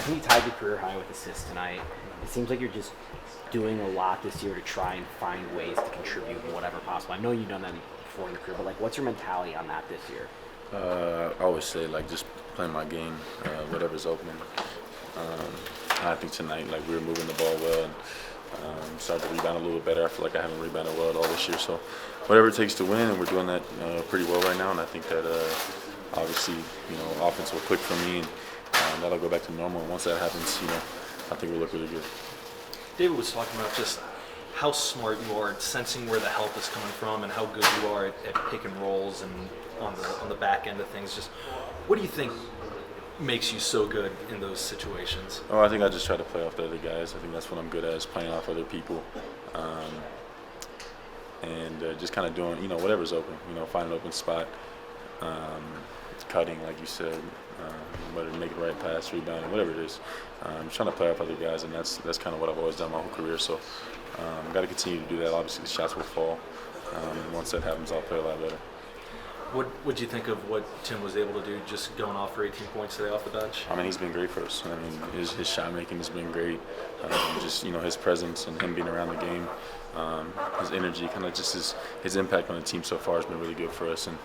think you tied your career high with assists tonight. It seems like you're just doing a lot this year to try and find ways to contribute in whatever possible. I know you've done that before in your career, but like, what's your mentality on that this year? I always say like just playing my game, whatever's open. I think tonight like we were moving the ball well and started to rebound a little better. I feel like I haven't rebounded well at all this year, so whatever it takes to win, and we're doing that pretty well right now. And I think that obviously offense will click for me, and that'll go back to normal. And once that happens, I think we'll look really good. David was talking about just how smart you are at sensing where the help is coming from and how good you are at pick and rolls and on the back end of things. Just what do you think makes you so good in those situations? Oh, I think I just try to play off the other guys. I think that's what I'm good at, is playing off other people. And just kind of doing, whatever's open, find an open spot, cutting, like you said, whether to make the right pass, rebounding, whatever it is. Trying to play off other guys, and that's kind of what I've always done my whole career. So I've got to continue to do that. Obviously, the shots will fall. And once that happens, I'll play a lot better. What would you think of what Tim was able to do, just going off for 18 points today off the bench? I mean, he's been great for us. I mean, his shot making has been great. Just his presence and him being around the game, his energy, kind of just his impact on the team so far has been really good for us, and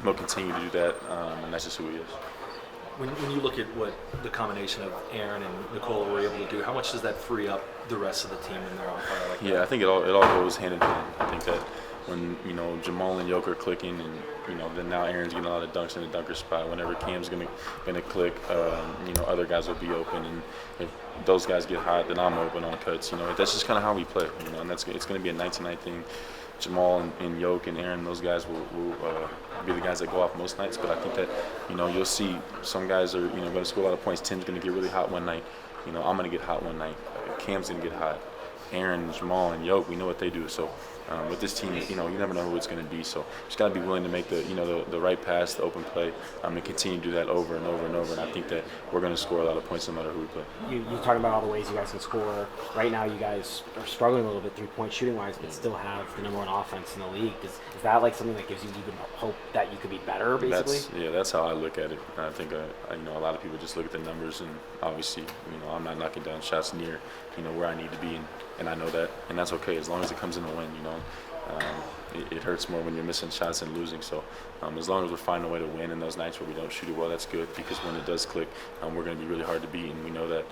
he'll continue to do that. And that's just who he is. When you look at what the combination of Aaron and Nikola were able to do, how much does that free up the rest of the team when they're on fire like that? Yeah, I think it all goes hand in hand. I think that when Jamal and Jokic are clicking, and then now Aaron's getting a lot of dunks in the dunker spot. Whenever Cam's gonna click, other guys will be open, and if those guys get hot, then I'm open on cuts. That's just kind of how we play. And it's gonna be a 19-night thing. Jamal and Yoke and Aaron, those guys will be the guys that go off most nights. But I think that you'll see some guys are going to score a lot of points. Tim's going to get really hot one night. I'm going to get hot one night. Cam's going to get hot. Aaron, Jamal, and Yoke, we know what they do. So with this team, you never know who it's going to be. So just got to be willing to make the right pass, the open play, and continue to do that over and over and over. And I think that we're going to score a lot of points no matter who we play. You talking about all the ways you guys can score. Right now, you guys are struggling a little bit three-point shooting-wise, but still have the number one offense in the league. Is that like something that gives you even hope that you could be better, basically? That's how I look at it. I think a lot of people just look at the numbers, and obviously, I'm not knocking down shots near where I need to be, and I know that, and that's okay as long as it comes in a win. It hurts more when you're missing shots and losing. So as long as we're finding a way to win in those nights where we don't shoot it well, that's good, because when it does click, we're going to be really hard to beat, and we know that.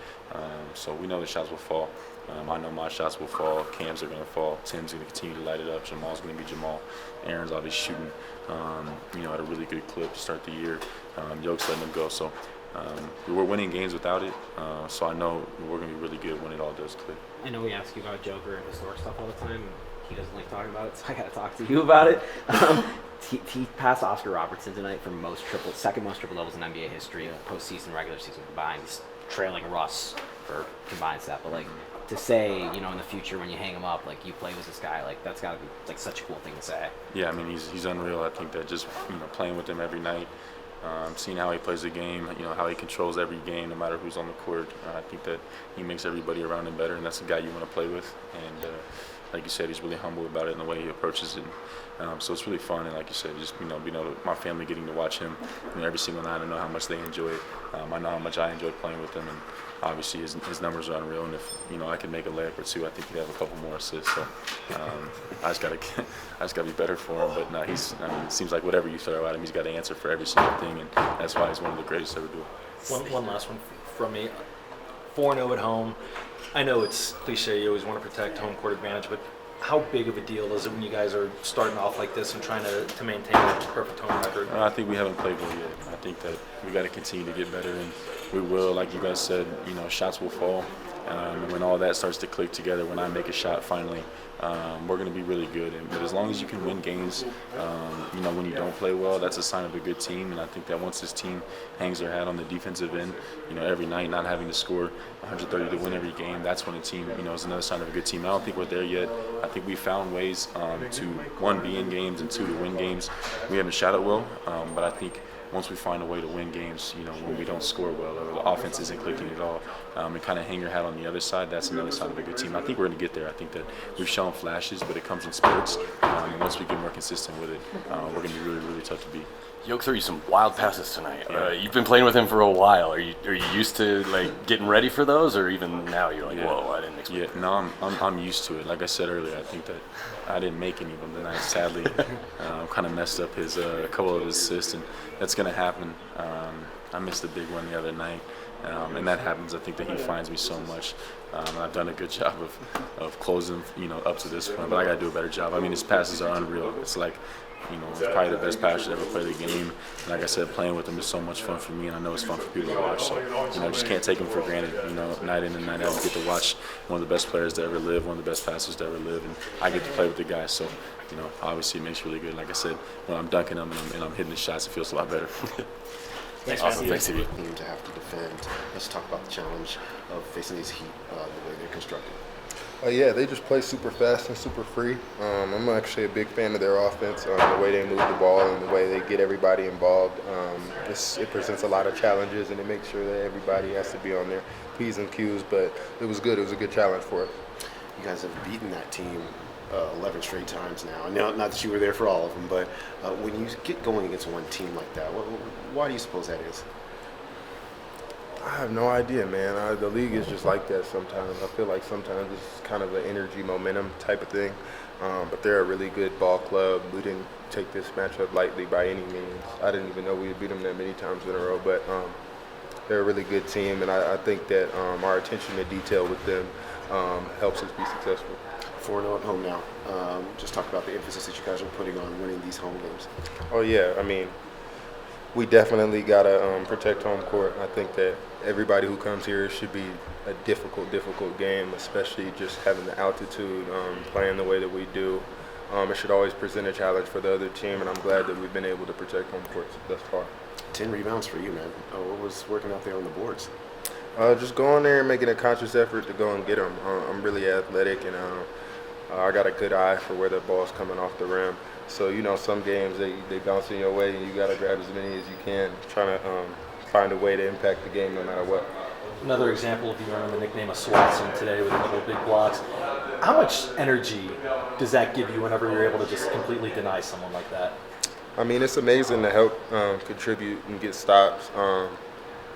So we know the shots will fall. I know my shots will fall. Cam's are going to fall. Tim's going to continue to light it up. Jamal's going to be Jamal. Aaron's obviously shooting, at a really good clip to start the year. Yoke's letting them go. So we're winning games without it. So I know we're going to be really good when it all does click. I know we ask you about Joker and historic stuff all the time. He doesn't like talking about it, so I got to talk to you about it. He passed Oscar Robertson tonight for second most triple doubles in NBA history, postseason, regular season combined. He's trailing Russ for combined stat, but like to say, in the future when you hang him up, like you play with this guy, like that's got to be like such a cool thing to say. Yeah, I mean he's unreal. I think that just playing with him every night, seeing how he plays the game, how he controls every game, no matter who's on the court. I think that he makes everybody around him better, and that's the guy you want to play with. And like you said, he's really humble about it and the way he approaches it. So it's really fun, and like you said, just my family getting to watch him every single night. I know how much they enjoy it. I know how much I enjoy playing with him, and obviously his numbers are unreal. And if I could make a layup or two, I think he'd have a couple more assists. So I just gotta be better for him. But no, it seems like whatever you throw at him, he's got to answer for every single thing, and that's why he's one of the greatest to ever do it. One last one from me. 4-0 at home. I know it's cliche, you always want to protect home court advantage, but how big of a deal is it when you guys are starting off like this and trying to maintain that perfect home record? I think we haven't played well yet. I think that we got to continue to get better, and we will. Like you guys said, shots will fall. And when all that starts to click together, when I make a shot finally, we're going to be really good. But as long as you can win games, when you don't play well, that's a sign of a good team. And I think that once this team hangs their hat on the defensive end, every night, not having to score 130 to win every game, that's when a team, is another sign of a good team. And I don't think we're there yet. I think we found ways to, one, be in games, and two, to win games. We haven't shot it well, but I think once we find a way to win games, when we don't score well or the offense isn't clicking at all, and kind of hang your hat on the other side, that's another side of a good team. I think we're going to get there. I think that we've shown flashes, but it comes in spurts. And once we get more consistent with it, we're going to be really, really tough to beat. Yoke threw you some wild passes tonight. You've been playing with him for a while. Are you used to getting ready for those, or even now you're like, whoa, I didn't expect. Yeah, no, I'm used to it. Like I said earlier, I think that I didn't make any of them tonight. Sadly, kind of messed up his a couple of his assists, and that's gonna happen. I missed a big one the other night, and that happens. I think that he finds me so much. I've done a good job of closing, up to this point, but I gotta do a better job. I mean, his passes are unreal. It's like, it's probably the best passer to ever play the game. And like I said, playing with him is so much fun for me, and I know it's fun for people to watch. So, just can't take him for granted. Night in and night out, you get to watch one of the best players to ever live, one of the best passers to ever live, and I get to play with the guy. So, obviously it makes you really good. Like I said, when I'm dunking him and I'm hitting the shots, it feels a lot better. Awesome. Thanks, TV. Team to have to defend. Let's talk about the challenge of facing these Heat, the way they're constructed. Yeah, they just play super fast and super free. I'm actually a big fan of their offense, the way they move the ball and the way they get everybody involved. It presents a lot of challenges, and it makes sure that everybody has to be on their P's and Q's, but it was good. It was a good challenge for us. You guys have beaten that team 11 straight times now. Not that you were there for all of them, but when you get going against one team like that, why do you suppose that is? I have no idea, man. The league is just like that sometimes. I feel like sometimes it's kind of an energy momentum type of thing. But they're a really good ball club. We didn't take this matchup lightly by any means. I didn't even know we had beat them that many times in a row. But they're a really good team, and I think that our attention to detail with them helps us be successful. 4-0 at home now. Just talk about the emphasis that you guys are putting on winning these home games. Oh, yeah. I mean, we definitely got to protect home court. I think that everybody who comes here should be a difficult game, especially just having the altitude, playing the way that we do. It should always present a challenge for the other team, and I'm glad that we've been able to protect home court thus far. 10 rebounds for you, man. What was working out there on the boards? Just going there and making a conscious effort to go and get them. I'm really athletic, and I got a good eye for where the ball's coming off the rim. So, some games they bounce in your way, and you got to grab as many as you can, trying to find a way to impact the game no matter what. Another example of you earning the nickname of Swatson today with a couple of big blocks. How much energy does that give you whenever you're able to just completely deny someone like that? I mean, it's amazing to help contribute and get stops.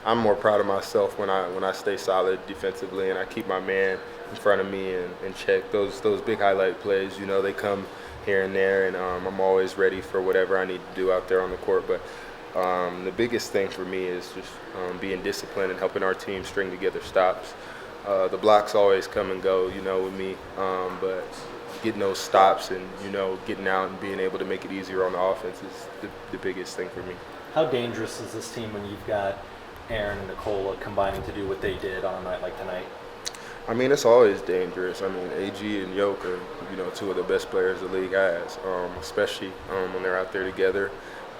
I'm more proud of myself when I stay solid defensively and I keep my man in front of me and check those big highlight plays. They come here and there, and I'm always ready for whatever I need to do out there on the court. But the biggest thing for me is just being disciplined and helping our team string together stops. The blocks always come and go, with me, but getting those stops and, getting out and being able to make it easier on the offense is the biggest thing for me. How dangerous is this team when you've got Aaron and Nikola combining to do what they did on a night like tonight? I mean, it's always dangerous. I mean, AG and Yoke are, two of the best players the league has, especially when they're out there together.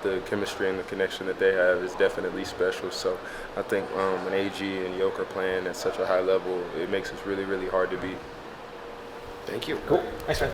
The chemistry and the connection that they have is definitely special. So I think when AG and Yoke are playing at such a high level, it makes us really, really hard to beat. Thank you. Cool. Thanks, man.